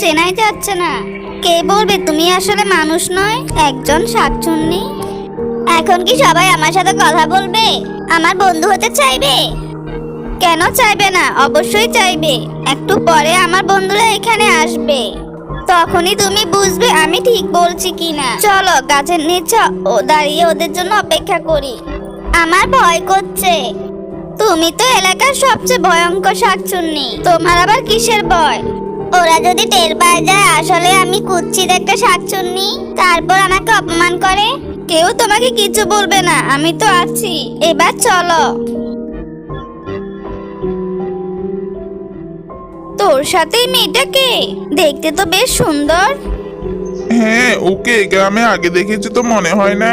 চেনাই যাচ্ছে না। কে বলবে তুমি আসলে মানুষ নয়, একজন শাকচুন্নি? এখন কি সবাই আমার সাথে কথা বলবে, আমার বন্ধু হতে চাইবে? কেন চাইবে না, অবশ্যই চাইবে। একটু পরে আমার বন্ধুরা এখানে আসবে, তখনই তুমি বুঝবে আমি ঠিক বলছি কিনা। চলো গাছের নিচে দাঁড়িয়ে ওদের জন্য অপেক্ষা করি। আমার ভয় করছে। তুমি তো এলাকার সবচেয়ে ভয়ঙ্কর শাকচুন্নি, তোমার আবার কিসের ভয়? ওরা যদি টের পায় যায় আসলে আমি কুৎসিত একটা শাকচুন্নি, তারপর আমাকে অপমান করে, কেউ তোমাকে কিছু বলবে না, আমি তো আছি। এবার চলো। তোর সাথে এই মেয়েটা কে? দেখতে তো বেশ সুন্দর। হ্যাঁ, ওকে গ্রামে আগে দেখেছি তো মনে হয় না।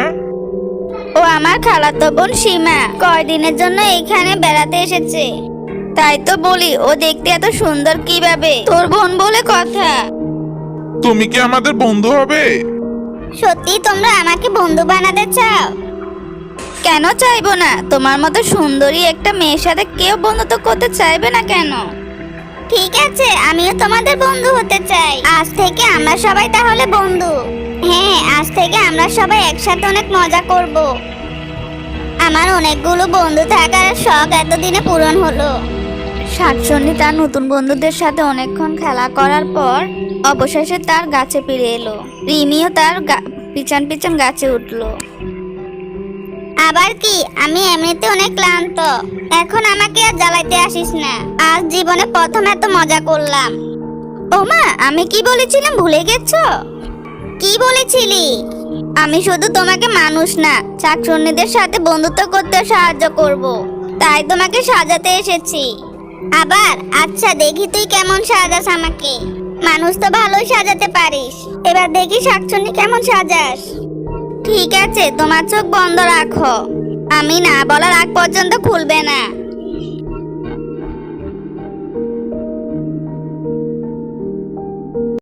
ও আমার খালাতো বোন সীমা, কয়দিনের জন্য এখানে বেড়াতে এসেছে। তাই তো বলি ও দেখতে এত সুন্দর কিভাবে, তোর বোন বলে কথা। তুমি কি আমাদের বন্ধু হবে? সত্যি তোমরা আমাকে বন্ধু বানাতে চাও? কেন চাইবো না, তোমার মতো সুন্দরী একটা মেয়ের সাথে কেউ বন্ধুত্ব করতে চাইবে না কেন? ঠিক আছে, আমিও তোমাদের বন্ধু হতে চাই। আজ থেকে আমরা সবাই তাহলে বন্ধু। হ্যাঁ, আজ থেকে আমরা সবাই একসাথে অনেক মজা করব। আমার অনেকগুলো বন্ধু থাকার শখ এতদিনে পূরণ হলো। শাকচুন্নি তার নতুন বন্ধুদের সাথে অনেকক্ষণ খেলা করার পর অবশেষে তার গাছে ফিরে এলো। রিমিও তার পিছন পিছন গাছে উঠলো। আবার কি, আমি এমনিতে অনেক ক্লান্ত, এখন আমাকে আর জ্বালাইতে আসিস না। আজ জীবনে প্রথম এত মজা করলাম। ওমা, আমি কি বলেছিলাম ভুলে গেছো? কি বলেছিলি? আমি শুধু তোমাকে মানুষ না, শাকচুন্নিদের সাথে বন্ধুত্ব করতে সাহায্য করব, তাই তোমাকে সাজাতে এসেছি। আবার আচ্ছা, দেখি তুই কেমন সাজাস আমাকে। মানুষ তো ভালোই সাজাতে পারিস, এবার দেখি শাকচুন্নি কেমন সাজাস। ঠিক আছে, তোমার চোখ বন্ধ রাখো, আমি না বলার আগ পর্যন্ত খুলবে না।